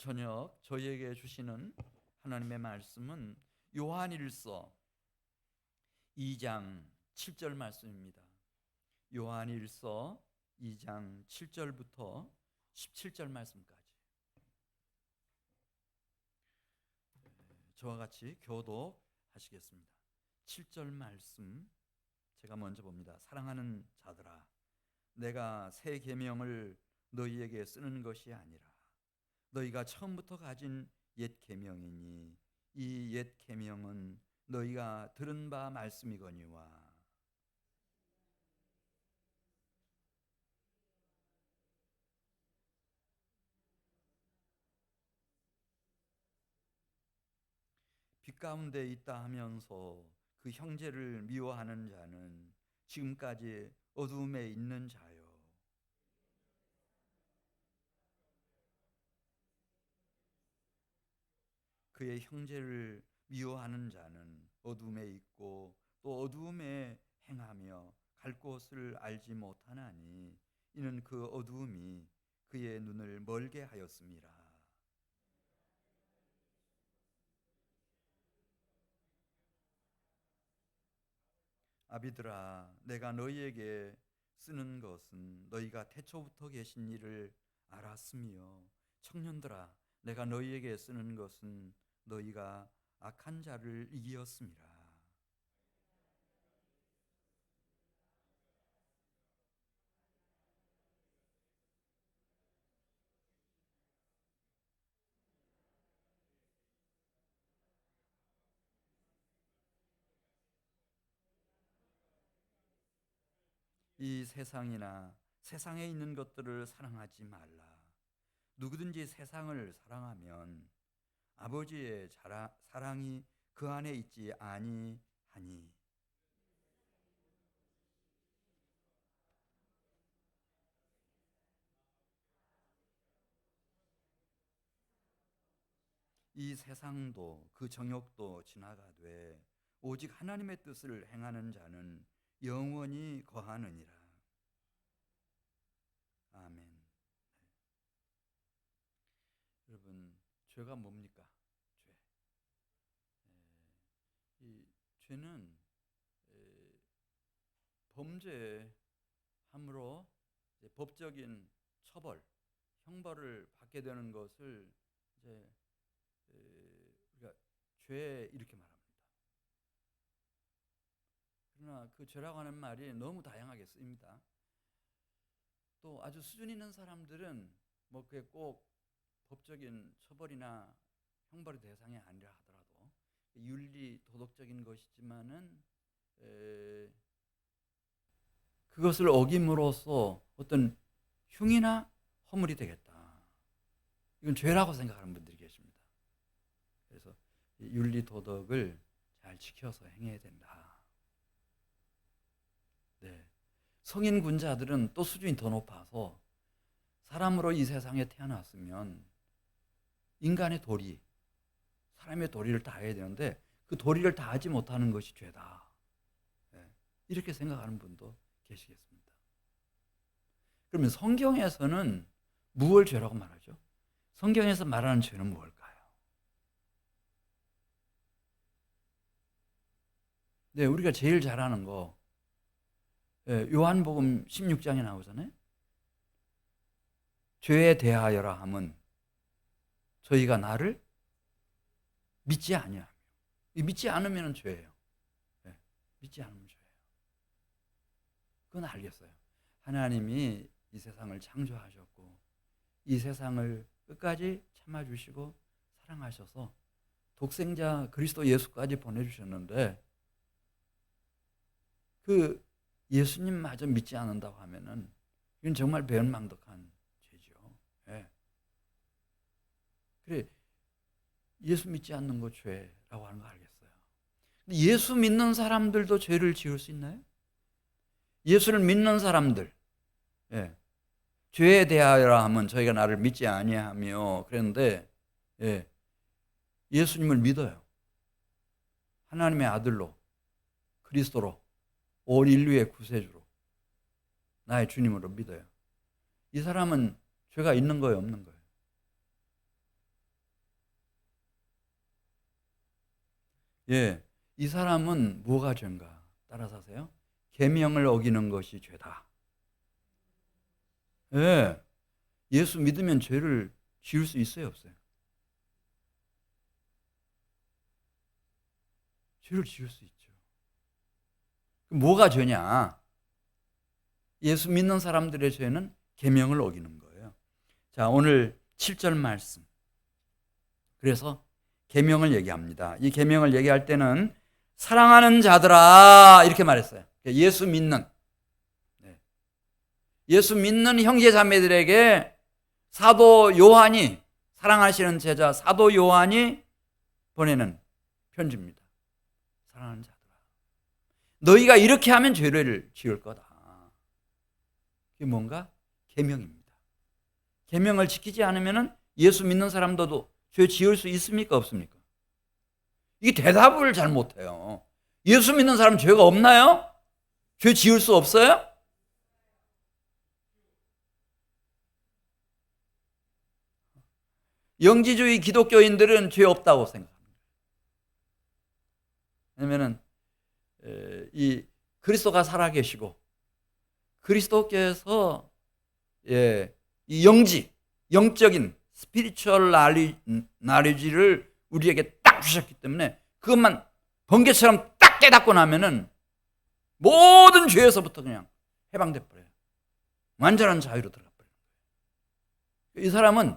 저녁 저희에게 주시는 하나님의 말씀은 요한일서 2장 7절 말씀입니다. 요한일서 2장 7절부터 17절 말씀까지 저와 같이 교독하시겠습니다. 7절 말씀 제가 먼저 봅니다. 사랑하는 자들아, 내가 새 계명을 너희에게 쓰는 것이 아니라 너희가 처음부터 가진 옛 계명이니 이 옛 계명은 너희가 들은 바 말씀이거니와 빛 가운데 있다 하면서 그 형제를 미워하는 자는 지금까지 어두움에 있는 자요. 그의 형제를 미워하는 자는 어둠에 있고 또 어두움에 행하며 갈 곳을 알지 못하나니 이는 그 어두움이 그의 눈을 멀게 하였음이라. 아비들아, 내가 너희에게 쓰는 것은 너희가 태초부터 계신 이를 알았으며 청년들아, 내가 너희에게 쓰는 것은 너희가 악한 자를 이기었음이라. 이 세상이나 세상에 있는 것들을 사랑하지 말라. 누구든지 세상을 사랑하면 아버지의 사랑이 그 안에 있지 아니하니 이 세상도 그 정욕도 지나가되 오직 하나님의 뜻을 행하는 자는 영원히 거하느니라. 아멘. 여러분, 죄가 뭡니까? 죄. 이 죄는 범죄함으로 법적인 처벌, 형벌을 받게 되는 것을 이제 우리가 죄 이렇게 말합니다. 그러나 그 죄라고 하는 말이 너무 다양하게 쓰입니다. 또 아주 수준 있는 사람들은 뭐 그게 꼭 법적인 처벌이나 형벌의 대상이 아니라 하더라도 윤리 도덕적인 것이지만은 그것을 어김으로써 어떤 흉이나 허물이 되겠다. 이건 죄라고 생각하는 분들이 계십니다. 그래서 윤리 도덕을 잘 지켜서 행해야 된다. 네. 성인 군자들은 또 수준이 더 높아서 사람으로 이 세상에 태어났으면 인간의 도리, 사람의 도리를 다해야 되는데 그 도리를 다하지 못하는 것이 죄다. 네. 이렇게 생각하는 분도 계시겠습니다. 그러면 성경에서는 무엇을 죄라고 말하죠? 성경에서 말하는 죄는 무엇일까요? 네, 우리가 제일 잘 아는 거 요한복음 16장에 나오잖아요. 죄에 대하여라 함은 저희가 나를 믿지 아니하며, 믿지 않으면 죄예요. 네, 믿지 않으면 죄예요. 그건 알겠어요. 하나님이 이 세상을 창조하셨고 이 세상을 끝까지 참아주시고 사랑하셔서 독생자 그리스도 예수까지 보내주셨는데 그 예수님마저 믿지 않는다고 하면은 이건 정말 배은망덕한 죄죠. 네. 그래, 예수 믿지 않는 거 죄라고 하는 거 알겠어요. 근데 예수 믿는 사람들도 죄를 지을 수 있나요? 예수를 믿는 사람들, 예. 죄에 대하여라 하면 저희가 나를 믿지 아니하며 그랬는데 예. 예수님을 믿어요. 하나님의 아들로 그리스도로 온 인류의 구세주로 나의 주님으로 믿어요. 이 사람은 죄가 있는 거예요, 없는 거예요? 예, 이 사람은 뭐가 죄인가? 따라서 하세요. 계명을 어기는 것이 죄다. 예, 예수 믿으면 죄를 지을 수 있어요, 없어요? 죄를 지을 수 있죠. 뭐가 죄냐? 예수 믿는 사람들의 죄는 계명을 어기는 거예요. 자, 오늘 7절 말씀. 그래서 계명을 얘기합니다. 이 계명을 얘기할 때는 사랑하는 자들아 이렇게 말했어요. 예수 믿는 형제 자매들에게 사도 요한이, 사랑하시는 제자 사도 요한이 보내는 편지입니다. 사랑하는 자들아, 너희가 이렇게 하면 죄를 지을 거다. 그게 뭔가? 계명입니다. 계명을 지키지 않으면 예수 믿는 사람들도 죄 지을 수 있습니까? 없습니까? 이게 대답을 잘 못해요. 예수 믿는 사람 죄가 없나요? 죄 지을 수 없어요? 영지주의 기독교인들은 죄 없다고 생각합니다. 왜냐하면 이 그리스도가 살아계시고 그리스도께서 이 영적인 스피리추얼 나리지를 우리에게 딱 주셨기 때문에 그것만 번개처럼 딱 깨닫고 나면은 모든 죄에서부터 그냥 해방돼 버려요. 완전한 자유로 들어가 버려요. 이 사람은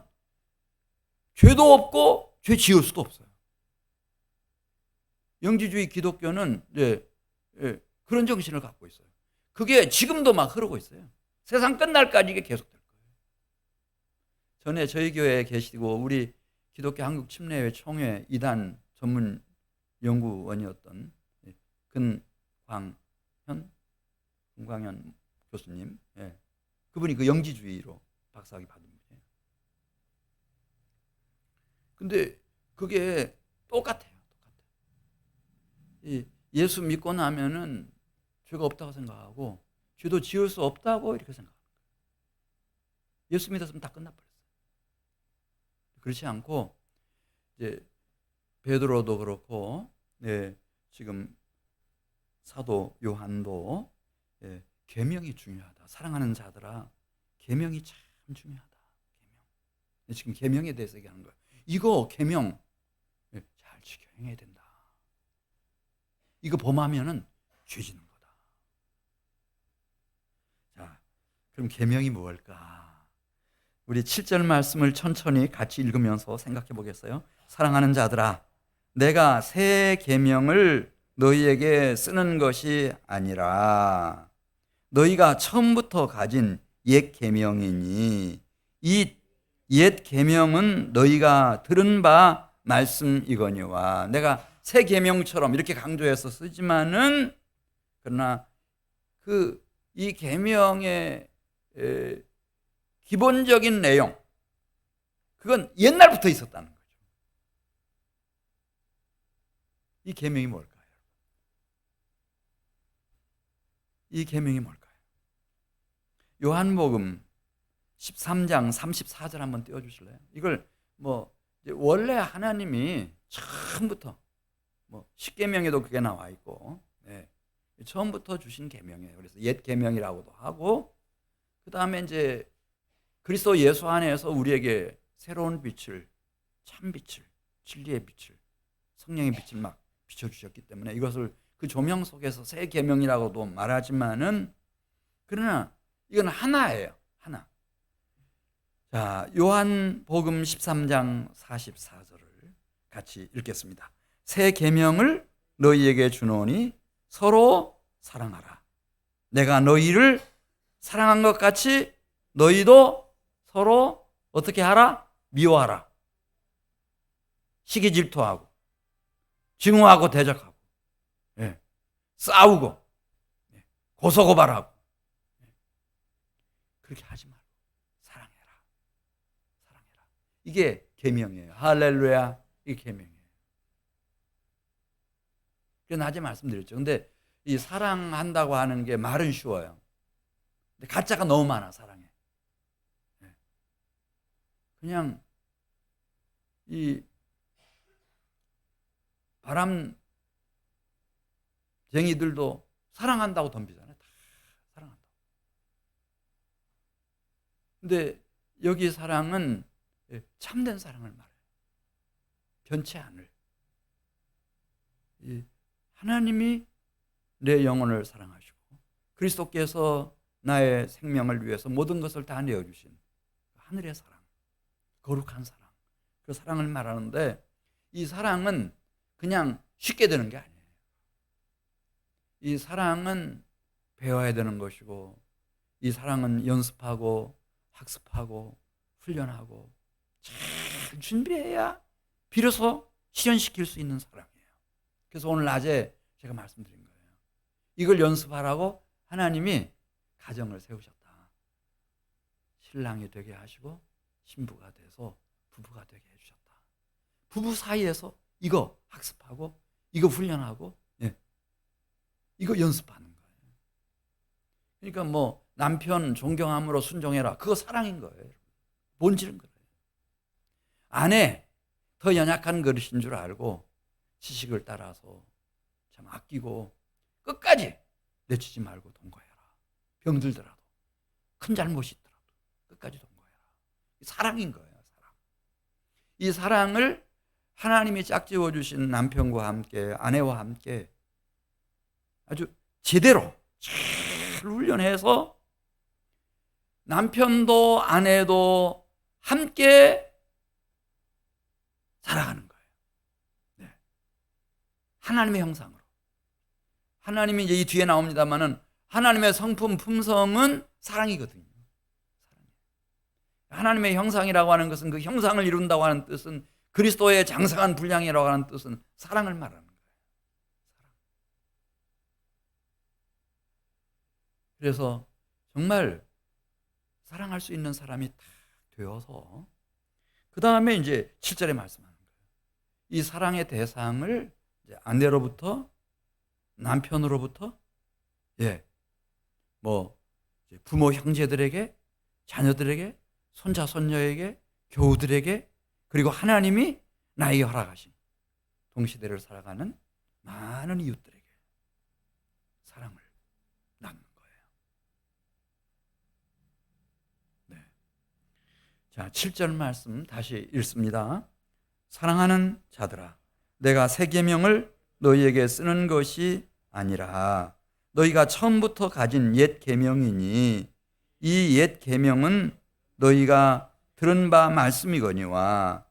죄도 없고 죄 지을 수도 없어요. 영지주의 기독교는 그런 정신을 갖고 있어요. 그게 지금도 막 흐르고 있어요. 세상 끝날까지 이게 계속될 거예요. 전에 저희 교회에 계시고 우리 기독교 한국 침례회 총회 2단 전문 연구원이었던 금광현 교수님, 그분이 그 영지주의로 박사학위 받은 분이에요. 근데 그게 똑같아요. 예수 믿고 나면은 죄가 없다고 생각하고 죄도 지을 수 없다고 이렇게 생각합니다. 예수 믿었으면 다 끝나버렸어요. 그렇지 않고 이제 베드로도 그렇고 지금 사도 요한도 계명이 중요하다. 사랑하는 자들아, 계명이 참 중요하다. 계명. 지금 계명에 대해서 얘기하는 거예요. 이거 계명 잘 지켜야 된다. 이거 범하면은 죄 짓는 거다. 자, 그럼 계명이 무엇일까? 우리 7절 말씀을 천천히 같이 읽으면서 생각해 보겠어요. 사랑하는 자들아, 내가 새 계명을 너희에게 쓰는 것이 아니라 너희가 처음부터 가진 옛 계명이니 이 옛 계명은 너희가 들은 바 말씀이거니와. 내가 새 계명처럼 이렇게 강조해서 쓰지만은 그러나 이 계명의 기본적인 내용, 그건 옛날부터 있었다는 거죠. 이 계명이 뭘까요? 이 계명이 뭘까요? 요한복음 13장 34절 한번 띄워주실래요? 이걸 원래 하나님이 처음부터 십계명에도 그게 나와 있고 처음부터 주신 계명이에요. 그래서 옛 계명이라고도 하고, 그 다음에 이제 그리스도 예수 안에서 우리에게 새로운 빛을, 참 빛을, 진리의 빛을, 성령의 빛을 막 비춰주셨기 때문에 이것을 그 조명 속에서 새 계명이라고도 말하지만은, 그러나 이건 하나예요. 하나. 자, 요한복음 13장 44절을 같이 읽겠습니다. 새 계명을 너희에게 주노니 서로 사랑하라. 내가 너희를 사랑한 것 같이 너희도 서로 어떻게 하라? 미워하라. 시기 질투하고 증오하고 대적하고 싸우고 고소고발하고 그렇게 하지 말고 사랑해라. 사랑해라. 이게 계명이에요. 할렐루야. 이게 계명이에요. 그래서 낮에 말씀드렸죠. 근데 이 사랑한다고 하는 게 말은 쉬워요. 근데 가짜가 너무 많아, 사랑에. 그냥 이 바람 쟁이들도 사랑한다고 덤비잖아요. 다 사랑한다고. 근데 여기 사랑은 참된 사랑을 말해요. 변치 않을. 하나님이 내 영혼을 사랑하시고 그리스도께서 나의 생명을 위해서 모든 것을 다 내어주신 하늘의 사랑, 거룩한 사랑, 그 사랑을 말하는데 이 사랑은 그냥 쉽게 되는 게 아니에요. 이 사랑은 배워야 되는 것이고 이 사랑은 연습하고 학습하고 훈련하고 잘 준비해야 비로소 실현시킬 수 있는 사랑이에요. 그래서 오늘 낮에 제가 말씀드린 거예요. 이걸 연습하라고 하나님이 가정을 세우셨다. 신랑이 되게 하시고 신부가 돼서 부부가 되게 해주셨다. 부부 사이에서 이거 학습하고 이거 훈련하고 이거 연습하는 거예요. 그러니까 뭐 남편 존경함으로 순종해라. 그거 사랑인 거예요. 본질은 그래요. 아내 더 연약한 그릇인 줄 알고 지식을 따라서 참 아끼고 끝까지 내치지 말고 동거해라. 병들더라도 큰 잘못이 있더라도 끝까지 동거해라. 사랑인 거예요. 사랑. 이 사랑을 하나님이 짝지어 주신 남편과 함께 아내와 함께 아주 제대로 잘 훈련해서 남편도 아내도 함께 살아가는 거예요. 네. 하나님의 형상으로. 하나님이 이제 이 뒤에 나옵니다만은 하나님의 성품 품성은 사랑이거든요. 하나님의 형상이라고 하는 것은 그 형상을 이룬다고 하는 뜻은 그리스도의 장성한 분량이라고 하는 뜻은 사랑을 말하는 거예요. 그래서 정말 사랑할 수 있는 사람이 딱 되어서 그 다음에 이제 7절에 말씀하는 거예요. 이 사랑의 대상을 이제 아내로부터 남편으로부터 뭐 부모 형제들에게 자녀들에게 손자 손녀에게 교우들에게 그리고 하나님이 나에게 허락하신 동시대를 살아가는 많은 이웃들에게 사랑을 나누는 거예요. 네. 자, 7절 말씀 다시 읽습니다. 사랑하는 자들아, 내가 새 계명을 너희에게 쓰는 것이 아니라 너희가 처음부터 가진 옛 계명이니 이 옛 계명은 너희가 들은 바 말씀이거니와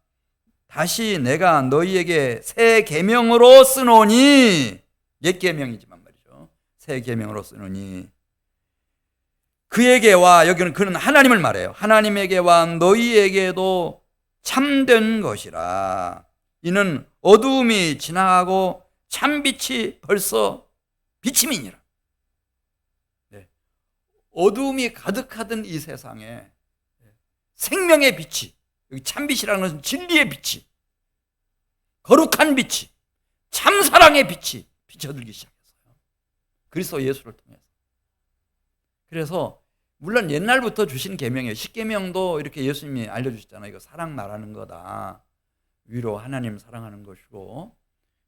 다시 내가 너희에게 새 계명으로 쓰노니 옛 계명이지만 말이죠. 새 계명으로 쓰노니 그에게와 여기는 그는 하나님을 말해요. 하나님에게와 너희에게도 참된 것이라. 이는 어두움이 지나가고 참빛이 벌써 비침이니라. 네. 어두움이 가득하던 이 세상에 생명의 빛이, 여기 참빛이라는 것은 진리의 빛이, 거룩한 빛이, 참사랑의 빛이 비춰들기 시작했어요. 그리스도 예수를 통해서. 그래서 물론 옛날부터 주신 계명이에요. 십계명도 이렇게 예수님이 알려주셨잖아요. 이거 사랑 말하는 거다. 위로 하나님 사랑하는 것이고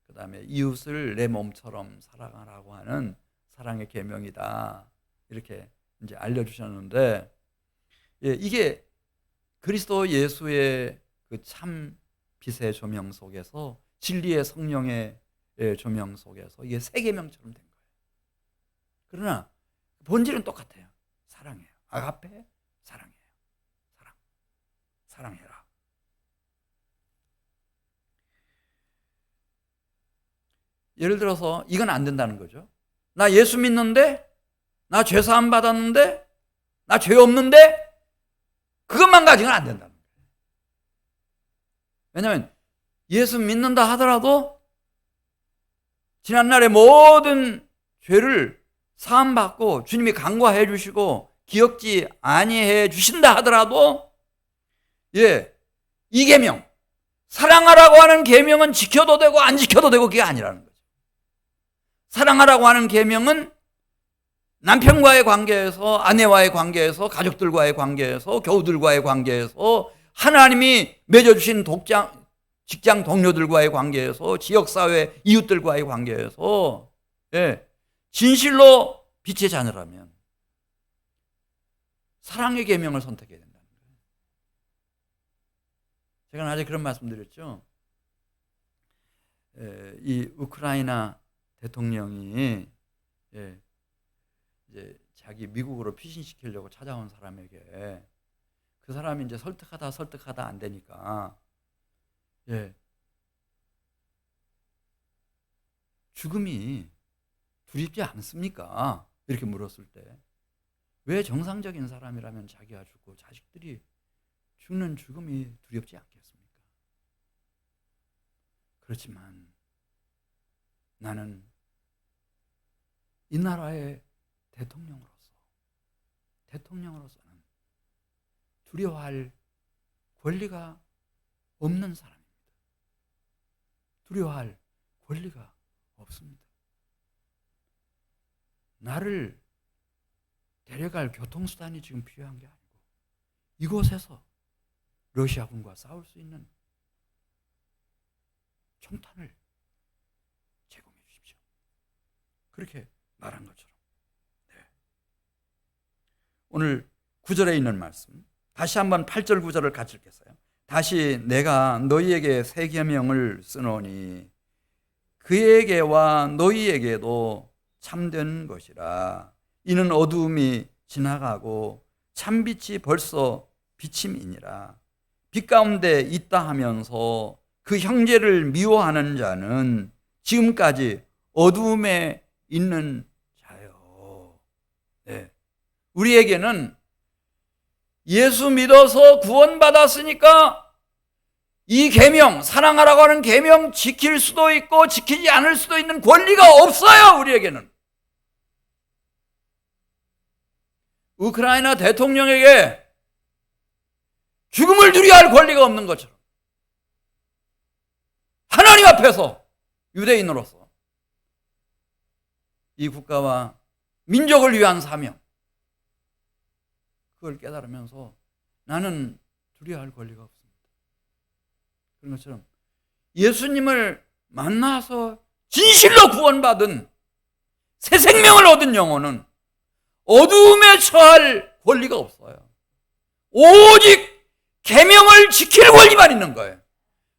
그 다음에 이웃을 내 몸처럼 사랑하라고 하는 사랑의 계명이다. 이렇게 이제 알려주셨는데 이게 그리스도 예수의 그 참 빛의 조명 속에서 진리의 성령의 조명 속에서 이게 새 계명처럼 된 거예요. 그러나 본질은 똑같아요. 사랑이에요. 아가페 사랑이에요. 사랑해라. 예를 들어서 이건 안 된다는 거죠. 나 예수 믿는데, 나 죄 사함 받았는데, 나 죄 없는데 그것만 가지고는 안 된다는 거예요. 왜냐하면 예수 믿는다 하더라도 지난날의 모든 죄를 사함받고 주님이 간과해 주시고 기억지 아니해 주신다 하더라도 이 계명 사랑하라고 하는 계명은 지켜도 되고 안 지켜도 되고 그게 아니라는 거죠. 사랑하라고 하는 계명은 남편과의 관계에서 아내와의 관계에서 가족들과의 관계에서 교우들과의 관계에서 하나님이 맺어주신 직장 동료들과의 관계에서 지역사회 이웃들과의 관계에서 예, 진실로 빛의 자녀라면 사랑의 계명을 선택해야 된다는 거예요. 제가 낮에 그런 말씀드렸죠. 이 우크라이나 대통령이 이제 자기 미국으로 피신시키려고 찾아온 사람에게 그 사람이 이제 설득하다 안 되니까 죽음이 두렵지 않습니까? 이렇게 물었을 때 왜 정상적인 사람이라면 자기가 죽고 자식들이 죽는 죽음이 두렵지 않겠습니까? 그렇지만 나는 이 나라의 대통령으로서는 두려워할 권리가 없는 사람입니다. 두려워할 권리가 없습니다. 나를 데려갈 교통수단이 지금 필요한 게 아니고 이곳에서 러시아군과 싸울 수 있는 총탄을 제공해 주십시오. 그렇게 말한 것처럼. 오늘 9절에 있는 말씀 다시 한번 8절 9절을 같이 읽겠어요. 다시 내가 너희에게 새 계명을 쓰노니 그에게와 너희에게도 참된 것이라. 이는 어두움이 지나가고 참빛이 벌써 비침이니라. 빛 가운데 있다 하면서 그 형제를 미워하는 자는 지금까지 어두움에 있는 자요. 우리에게는 예수 믿어서 구원받았으니까 이 계명, 사랑하라고 하는 계명 지킬 수도 있고 지키지 않을 수도 있는 권리가 없어요. 우리에게는. 우크라이나 대통령에게 죽음을 두려워할 권리가 없는 것처럼 하나님 앞에서 유대인으로서 이 국가와 민족을 위한 사명, 그걸 깨달으면서 나는 두려워할 권리가 없습니다. 그런 것처럼 예수님을 만나서 진실로 구원받은 새 생명을 얻은 영혼은 어두움에 처할 권리가 없어요. 오직 계명을 지킬 권리만 있는 거예요.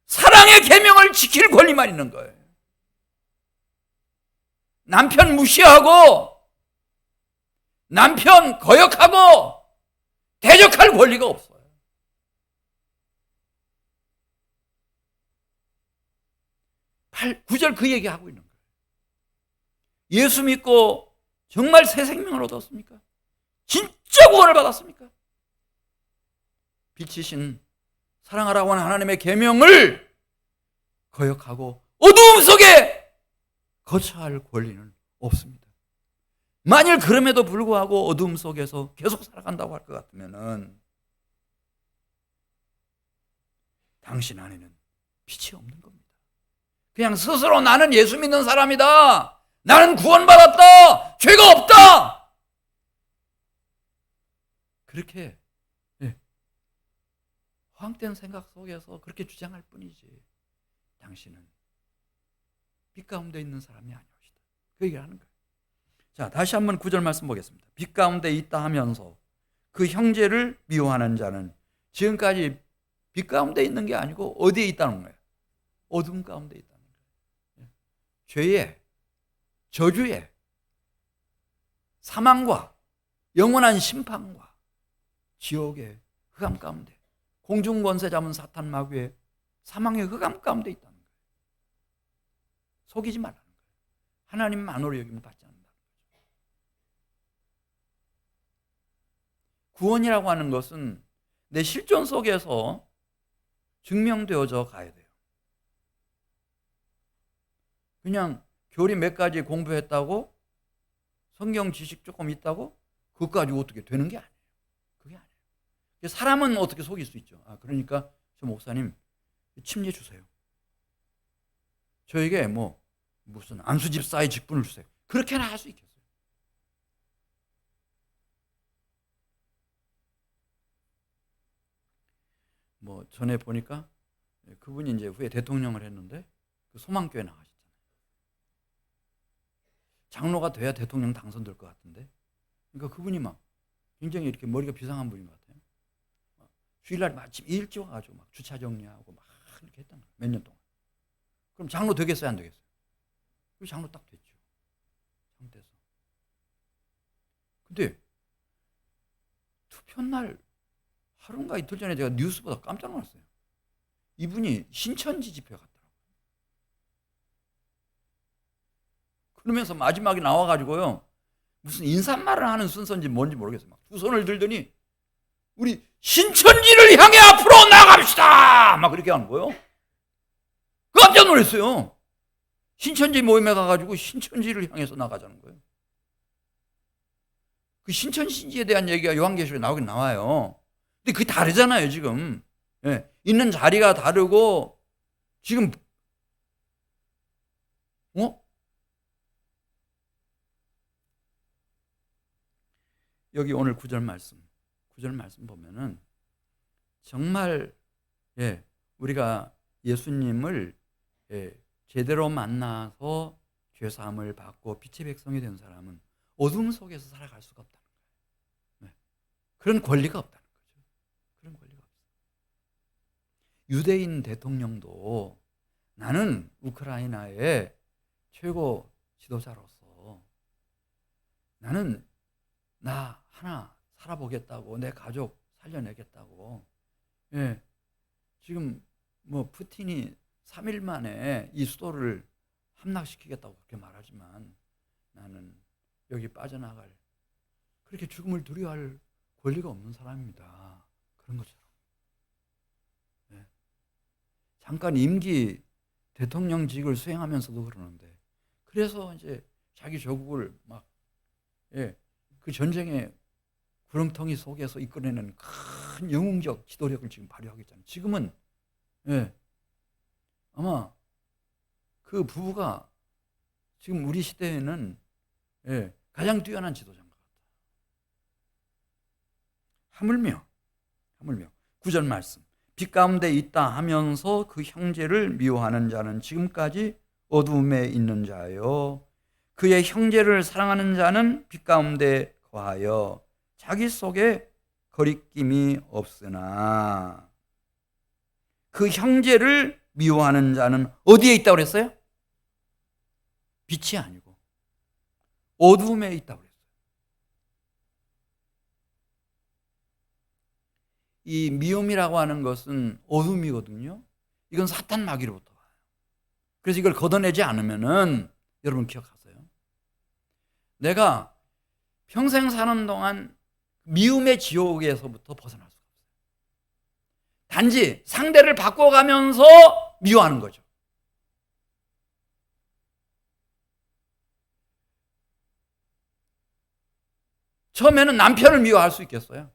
사랑의 계명을 지킬 권리만 있는 거예요. 남편 무시하고 남편 거역하고 대적할 권리가 없어요. 구절 그 얘기하고 있는 거예요. 예수 믿고 정말 새 생명을 얻었습니까? 진짜 구원을 받았습니까? 빛이신 사랑하라고 하는 하나님의 계명을 거역하고 어두움 속에 거처할 권리는 없습니다. 만일 그럼에도 불구하고 어두움 속에서 계속 살아간다고 할 것 같으면은 당신 안에는 빛이 없는 겁니다. 그냥 스스로 나는 예수 믿는 사람이다. 나는 구원받았다. 죄가 없다. 그렇게 허황된 생각 속에서 그렇게 주장할 뿐이지 당신은 빛 가운데 있는 사람이 아니오시다. 그 얘기를 하는 거예요. 자, 다시 한번 9절 말씀 보겠습니다. 빛 가운데 있다 하면서 그 형제를 미워하는 자는 지금까지 빛 가운데 있는 게 아니고 어디에 있다는 거예요? 어둠 가운데 있다는 거예요. 죄의 저주의 사망과 영원한 심판과 지옥의 흑암 가운데 공중권세 잡은 사탄 마귀의 사망의 흑암 가운데 있다는 거예요. 속이지 말라는 거예요. 하나님만으로 여기면 받지 않는다는 거죠. 구원이라고 하는 것은 내 실존 속에서 증명되어져 가야 돼요. 그냥 교리 몇 가지 공부했다고 성경 지식 조금 있다고 그것까지 어떻게 되는 게 아니에요. 그게 아니에요. 사람은 어떻게 속일 수 있죠. 그러니까 저 목사님 침례 주세요. 저에게 무슨 안수집사의 직분을 주세요. 그렇게나 할 수 있겠어요. 전에 보니까 그분이 이제 후에 대통령을 했는데 그 소망교회 나가셨잖아요. 장로가 돼야 대통령 당선될 것 같은데. 그러니까 그분이 막 굉장히 이렇게 머리가 비상한 분인 것 같아요. 주일날 마침 일찍 와가지고 막 주차 정리하고 막 이렇게 했던 거예요. 몇 년 동안. 그럼 장로 되겠어요, 안 되겠어요? 그 장로 딱 됐죠. 장로 돼서. 근데 투표 날 하루인가 이틀 전에 제가 뉴스 보다 깜짝 놀랐어요. 이분이 신천지 집회 갔더라고요. 그러면서 마지막에 나와가지고요, 무슨 인사말을 하는 순서인지 뭔지 모르겠어요. 막 두 손을 들더니 우리 신천지를 향해 앞으로 나갑시다! 막 그렇게 하는 거예요. 깜짝 놀랐어요. 신천지 모임에 가가지고 신천지를 향해서 나가자는 거예요. 그 신천지에 대한 얘기가 요한계시록에 나오긴 나와요. 근데 그게 다르잖아요, 지금. 예, 있는 자리가 다르고, 지금, 여기 오늘 9절 말씀 보면은, 정말, 예, 우리가 예수님을, 예, 제대로 만나서 죄사함을 받고 빛의 백성이 된 사람은 어둠 속에서 살아갈 수가 없다는 거예요. 네. 그런 권리가 없다는 거죠. 그런 권리가 없어요. 유대인 대통령도 나는 우크라이나의 최고 지도자로서 나는 나 하나 살아보겠다고, 내 가족 살려내겠다고, 예, 지금 뭐 푸틴이 3일 만에 이 수도를 함락시키겠다고 그렇게 말하지만 나는 여기 빠져나갈, 그렇게 죽음을 두려워할 권리가 없는 사람입니다. 그런 것처럼. 네. 잠깐 임기 대통령직을 수행하면서도 그러는데, 그래서 이제 자기 조국을 막, 예, 그 전쟁의 구렁텅이 속에서 이끌어내는 큰 영웅적 지도력을 지금 발휘하고 있잖아요. 지금은, 예, 아마 그 부부가 지금 우리 시대에는, 예, 가장 뛰어난 지도자인 것 같아요. 하물며 9절 말씀, 빛 가운데 있다 하면서 그 형제를 미워하는 자는 지금까지 어두움에 있는 자요, 그의 형제를 사랑하는 자는 빛 가운데 거하여 자기 속에 거리낌이 없으나, 그 형제를 미워하는 자는 어디에 있다고 그랬어요? 빛이 아니고 어두움에 있다고 그랬어요. 이 미움이라고 하는 것은 어둠이거든요. 이건 사탄 마귀로부터 와요. 그래서 이걸 걷어내지 않으면은, 여러분 기억하세요, 내가 평생 사는 동안 미움의 지옥에서부터 벗어날 수가 없어요. 단지 상대를 바꿔가면서 미워하는 거죠. 처음에는 남편을 미워할 수 있겠어요?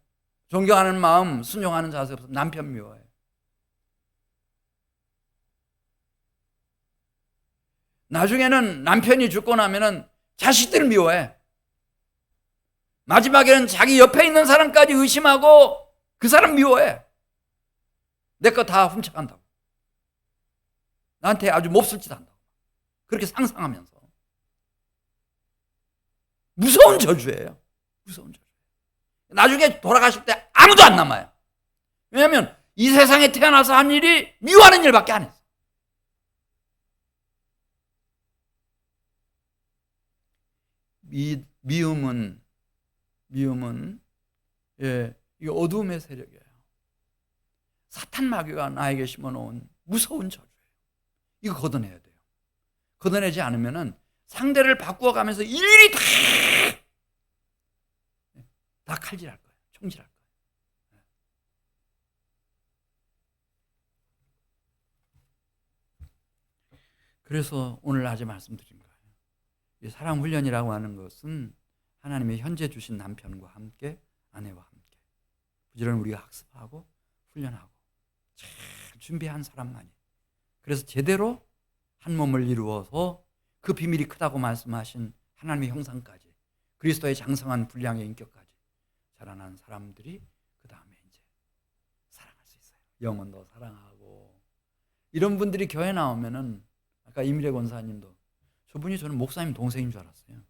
존경하는 마음, 순종하는 자세 없어서 남편 미워해요. 나중에는 남편이 죽고 나면은 자식들을 미워해. 마지막에는 자기 옆에 있는 사람까지 의심하고 그 사람 미워해. 내 거 다 훔쳐간다고, 나한테 아주 몹쓸 짓 한다고, 그렇게 상상하면서. 무서운 저주예요. 무서운 저주. 나중에 돌아가실 때 아무도 안 남아요. 왜냐하면 이 세상에 태어나서 한 일이 미워하는 일밖에 안 했어. 미움은 예, 이 어둠의 세력이에요. 사탄 마귀가 나에게 심어놓은 무서운 저주예요. 이거 걷어내야 돼요. 걷어내지 않으면은 상대를 바꾸어가면서 일일이 다 칼질할 거예요. 총질할 거예요. 그래서 오늘 낮에 말씀드린 거예요. 이 사랑 훈련이라고 하는 것은 하나님의 현재 주신 남편과 함께, 아내와 함께 부지런히 우리가 학습하고 훈련하고 잘 준비한 사람만이, 그래서 제대로 한 몸을 이루어서 그 비밀이 크다고 말씀하신 하나님의 형상까지, 그리스도의 장성한 분량의 인격까지 자라난 사람들이 그 다음에 이제 사랑할 수 있어요. 영혼도 사랑하고. 이런 분들이 교회 나오면은, 아까 임일의 권사님도 저분이 저는 목사님 동생인 줄 알았어요.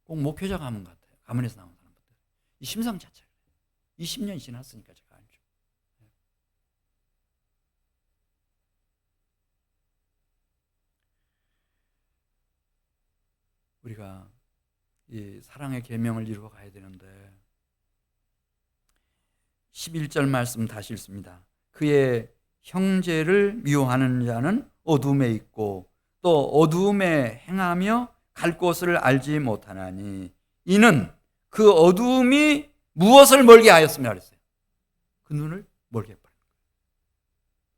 꼭 목회자 가문 같아요. 가문에서 나온 사람들. 이 심상 자체가 20년이 지났으니까 제가 알죠. 우리가 이 사랑의 계명을 이루어 가야 되는데 11절 말씀 다시 읽습니다. 그의 형제를 미워하는 자는 어둠에 있고 또 어둠에 행하며 갈 곳을 알지 못하나니 이는 그 어둠이 무엇을 멀게 하였으며 그랬어요. 그 눈을 멀게 해버린 거예요.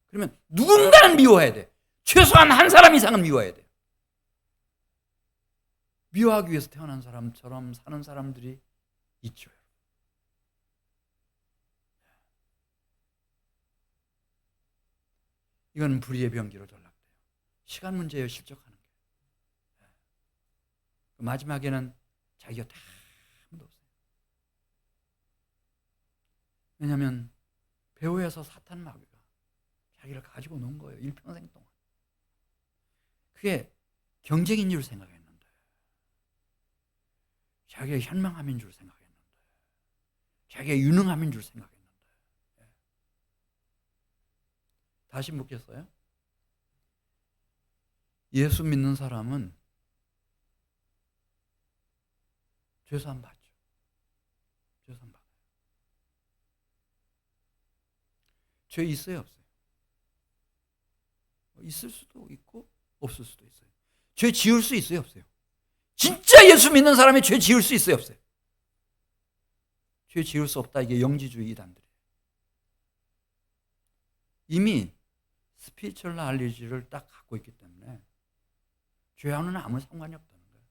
그러면 누군가는 미워해야 돼. 최소한 한 사람 이상은 미워해야 돼요. 미워하기 위해서 태어난 사람처럼 사는 사람들이 있죠. 이건 불의의 병기로 전락돼요. 시간 문제예요. 실족하는 게. 마지막에는 자기가 다 아무도 없어요. 왜냐하면 배후에서 사탄 마귀가 자기를 가지고 논 거예요. 일평생 동안. 그게 경쟁인 줄 생각했는데 자기의 현명함인 줄 생각했는데 자기의 유능함인 줄 생각했는데 다시 묻겠어요? 예수 믿는 사람은 죄사함 받죠. 죄사함 받아요. 죄 있어요, 없어요? 있을 수도 있고 없을 수도 있어요. 죄 지을 수 있어요, 없어요? 진짜 예수 믿는 사람이 죄 지을 수 있어요, 없어요? 죄 지을 수 없다. 이게 영지주의 이단들이에요. 이미 스피리추얼 날리지를 딱 갖고 있기 때문에 죄와는 아무 상관이 없다는 거예요.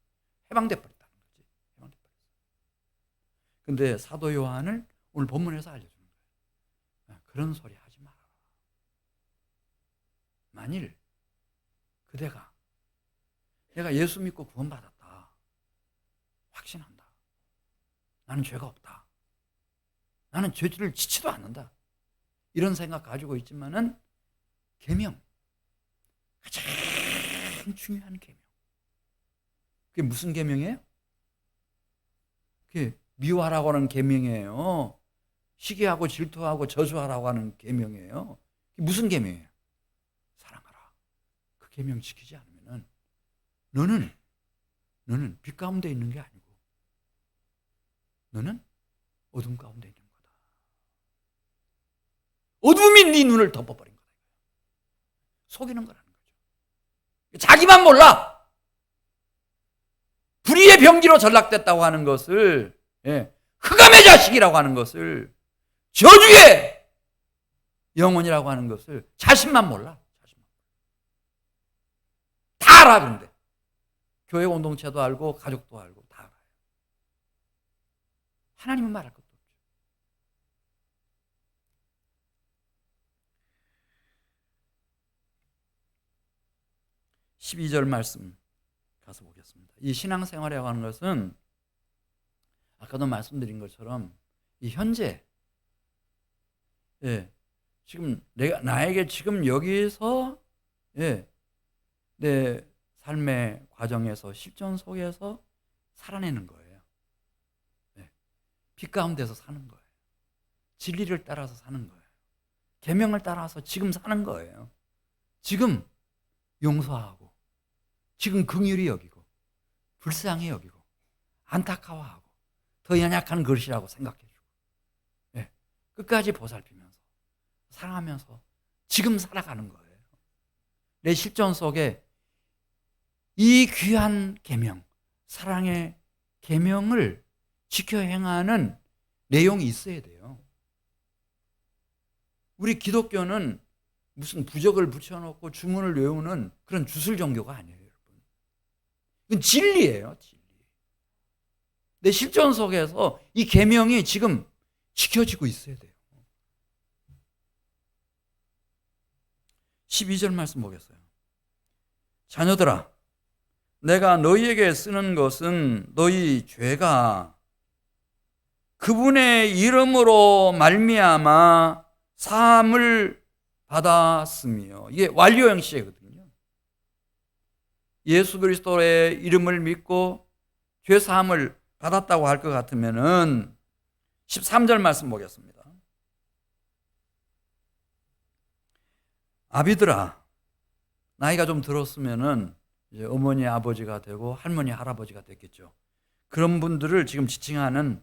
해방돼 버렸다는 거지. 해방돼 버렸어요. 근데 사도 요한을 오늘 본문에서 알려주는 거예요. 그런 소리 하지 마라. 만일 그대가 내가 예수 믿고 구원받았다. 확신한다. 나는 죄가 없다. 나는 죄를 지지도 않는다. 이런 생각 가지고 있지만은 계명, 가장 중요한 계명. 그게 무슨 계명이에요? 그게 미워하라고 하는 계명이에요. 시기하고 질투하고 저주하라고 하는 계명이에요. 그게 무슨 계명이에요? 사랑하라. 그 계명 지키지 않으면은 너는 빛 가운데 있는 게 아니고 너는 어둠 가운데 있는 거다. 어둠이 네 눈을 덮어버린 거다. 속이는 거라는 거죠. 자기만 몰라. 불의의 병기로 전락됐다고 하는 것을, 흑암의 자식이라고 하는 것을, 저주의 영혼이라고 하는 것을 자신만 몰라. 다 알아. 그런데 교회 공동체도 알고 가족도 알고 다 알아요. 하나님은 말할 것도 없죠. 12절 말씀 가서 보겠습니다. 이 신앙생활이라고 하는 것은 아까도 말씀드린 것처럼 이 현재, 지금 나에게 지금 여기서, 내 삶의 과정에서 실전 속에서 살아내는 거예요. 빛 가운데서 사는 거예요. 진리를 따라서 사는 거예요. 계명을 따라서 지금 사는 거예요. 지금 용서하고, 지금 긍휼히 여기고, 불쌍히 여기고, 안타까워하고, 더 연약한 것이라고 생각해주고, 끝까지 보살피면서 사랑하면서 지금 살아가는 거예요. 내 실전 속에 이 귀한 계명, 사랑의 계명을 지켜 행하는 내용이 있어야 돼요. 우리 기독교는 무슨 부적을 붙여놓고 주문을 외우는 그런 주술 종교가 아니에요, 여러분. 이건 진리예요, 진리. 내 실전 속에서 이 계명이 지금 지켜지고 있어야 돼요. 12절 말씀 보겠어요. 자녀들아, 내가 너희에게 쓰는 것은 너희 죄가 그분의 이름으로 말미암아 사함을 받았으며, 이게 완료형 시제거든요. 예수 그리스도의 이름을 믿고 죄 사함을 받았다고 할 것 같으면은 13절 말씀 보겠습니다. 아비들아, 나이가 좀 들었으면은 이제 어머니 아버지가 되고 할머니 할아버지가 됐겠죠. 그런 분들을 지금 지칭하는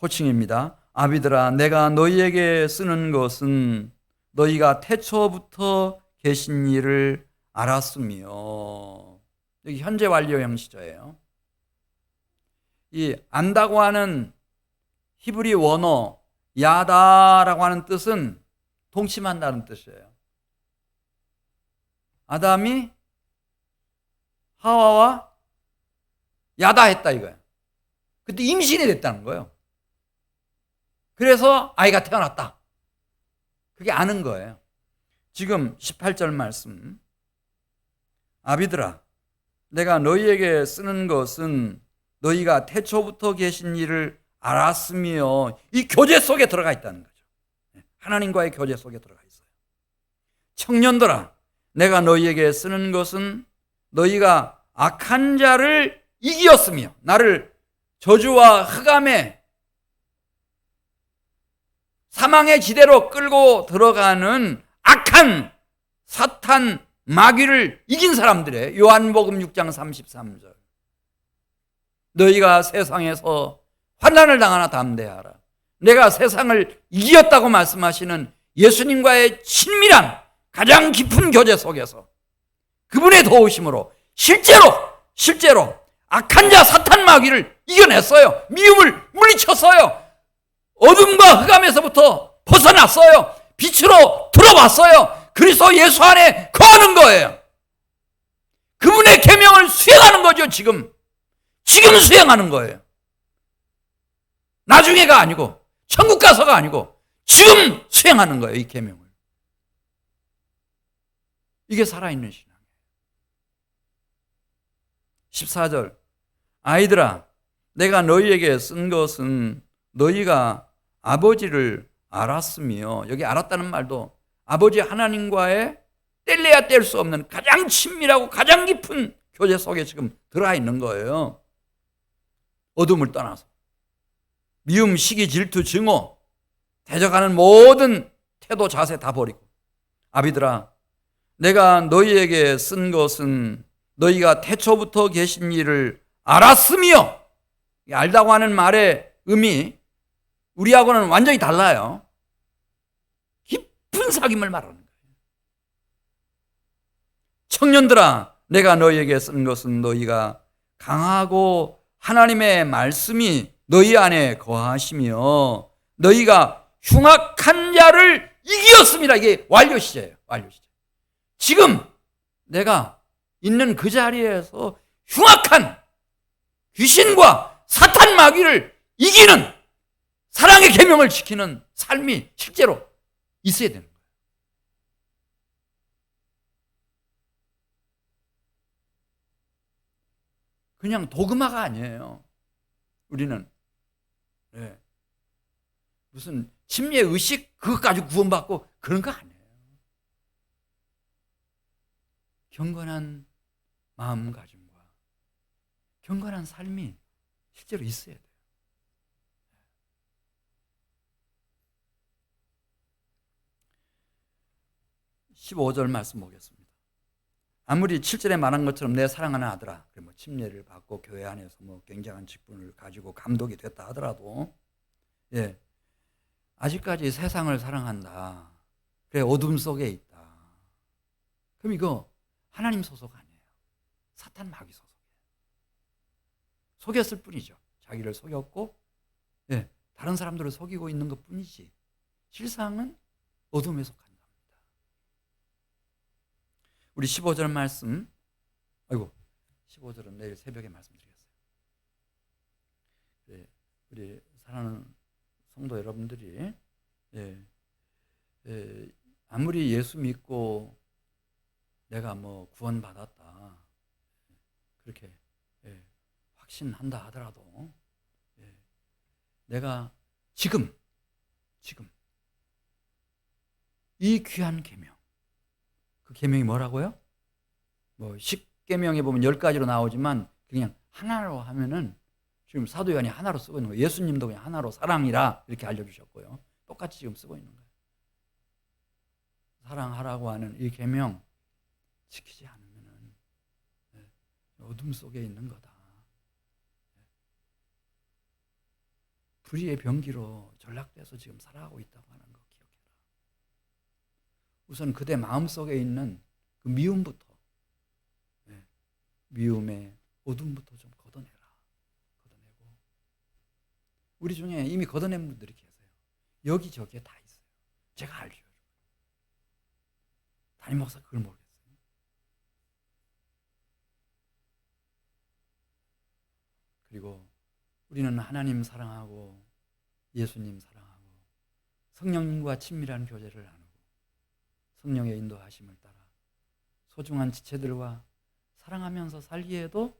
호칭입니다. 아비들아, 내가 너희에게 쓰는 것은 너희가 태초부터 계신 일을 알았으며. 여기 현재 완료형 시제예요. 이 안다고 하는 히브리 원어 야다라고 하는 뜻은 동침한다는 뜻이에요. 아담이 하와와 야다했다 이거예요. 그때 임신이 됐다는 거예요. 그래서 아이가 태어났다. 그게 아는 거예요. 지금 18절 말씀. 아비들아, 내가 너희에게 쓰는 것은 너희가 태초부터 계신 일을 알았으며, 이 교제 속에 들어가 있다는 거죠. 하나님과의 교제 속에 들어가 있어요. 청년들아, 내가 너희에게 쓰는 것은 너희가 악한 자를 이기었으며, 나를 저주와 흑암의 사망의 지대로 끌고 들어가는 악한 사탄 마귀를 이긴 사람들의 요한복음 6장 33절. 너희가 세상에서 환난을 당하나 담대하라. 내가 세상을 이겼다고 말씀하시는 예수님과의 친밀한 가장 깊은 교제 속에서 그분의 도우심으로 실제로 악한 자 사탄 마귀를 이겨냈어요. 미움을 물리쳤어요. 어둠과 흑암에서부터 벗어났어요. 빛으로 들어왔어요. 그리스도 예수 안에 거하는 거예요. 그분의 계명을 수행하는 거죠. 지금 수행하는 거예요. 나중에가 아니고 천국 가서가 아니고 지금 수행하는 거예요. 이 계명을. 이게 살아있는 신앙이에요. 14절. 아이들아, 내가 너희에게 쓴 것은 너희가 아버지를 알았으며, 여기 알았다는 말도 아버지 하나님과의 뗄래야 뗄 수 없는 가장 친밀하고 가장 깊은 교제 속에 지금 들어가 있는 거예요. 어둠을 떠나서 미움, 시기, 질투, 증오, 대적하는 모든 태도, 자세 다 버리고. 아비들아, 내가 너희에게 쓴 것은 너희가 태초부터 계신 일을 알았으며. 알다고 하는 말의 의미 우리하고는 완전히 달라요. 깊은 사귐을 말하는 거예요. 청년들아, 내가 너희에게 쓴 것은 너희가 강하고 하나님의 말씀이 너희 안에 거하시며 너희가 흉악한 자를 이기었습니다. 이게 완료 시제예요. 완료 시제. 지금 내가 있는 그 자리에서 흉악한 귀신과 사탄 마귀를 이기는 사랑의 계명을 지키는 삶이 실제로 있어야 되는 거예요. 그냥 도그마가 아니에요. 우리는 무슨 침례 의식 그것 가지고 구원받고 그런 거 아니에요. 경건한 마음가짐과 경건한 삶이 실제로 있어야 돼요. 15절 말씀 보겠습니다. 아무리 7절에 말한 것처럼 내 사랑하는 아들아, 뭐 침례를 받고 교회 안에서 뭐 굉장한 직분을 가지고 감독이 됐다 하더라도, 아직까지 세상을 사랑한다. 그래, 어둠 속에 있다. 그럼 이거 하나님 소속 아니에요. 사탄 마귀 소속이에요. 속였을 뿐이죠. 자기를 속였고, 다른 사람들을 속이고 있는 것 뿐이지. 실상은 어둠에 속한. 우리 15절 말씀, 15절은 내일 새벽에 말씀드리겠어요. 우리 사랑하는 성도 여러분들이 아무리 예수 믿고 내가 뭐 구원받았다 그렇게 확신한다 하더라도 내가 지금 이 귀한 계명, 그 계명이 뭐라고요? 뭐 십계명에 보면 10가지로 나오지만 그냥 하나로 하면은 지금 사도 요한이 하나로 쓰고 있는 거예요. 예수님도 그냥 하나로 사랑이라 이렇게 알려주셨고요. 똑같이 지금 쓰고 있는 거예요. 사랑하라고 하는 이 계명 지키지 않으면은 어둠 속에 있는 거다. 불의의 병기로 전락돼서 지금 살아가고 있다고 하는 거 기억해라. 우선 그대 마음속에 있는 그 미움부터, 미움의 어둠부터 좀 걷어내라. 걷어내고, 우리 중에 이미 걷어낸 분들이 계세요. 여기저기에 다 있어요. 제가 알죠. 담임 목사 그걸 모르겠어요. 그리고 우리는 하나님 사랑하고 예수님 사랑하고 성령님과 친밀한 교제를 나누고 성령의 인도하심을 따라 소중한 지체들과 사랑하면서 살기에도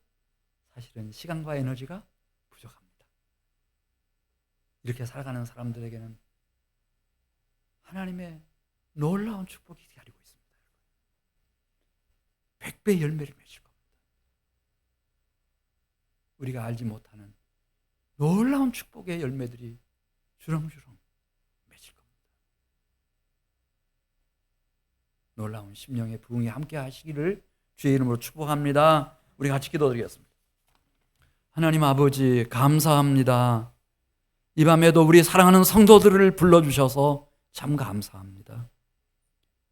사실은 시간과 에너지가 부족합니다. 이렇게 살아가는 사람들에게는 하나님의 놀라운 축복이 기다리고 있습니다. 100배 열매를 맺을 겁니다. 우리가 알지 못하는 놀라운 축복의 열매들이 주렁주렁 맺을 겁니다. 놀라운 심령의 부흥이 함께 하시기를 주의 이름으로 축복합니다. 우리 같이 기도드리겠습니다. 하나님 아버지 감사합니다. 이 밤에도 우리 사랑하는 성도들을 불러주셔서 참 감사합니다.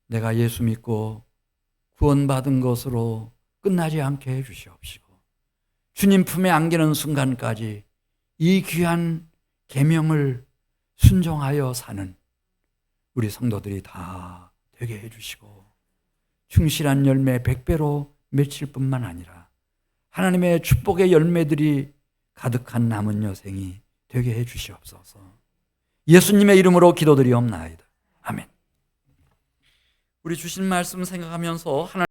내가 예수 믿고 구원받은 것으로 끝나지 않게 해주시옵시고 주님 품에 안기는 순간까지 이 귀한 계명을 순종하여 사는 우리 성도들이 다 되게 해주시고 충실한 열매 100배로 맺힐 뿐만 아니라 하나님의 축복의 열매들이 가득한 남은 여생이 되게 해주시옵소서. 예수님의 이름으로 기도드리옵나이다. 아멘. 우리 주신 말씀 생각하면서 하나님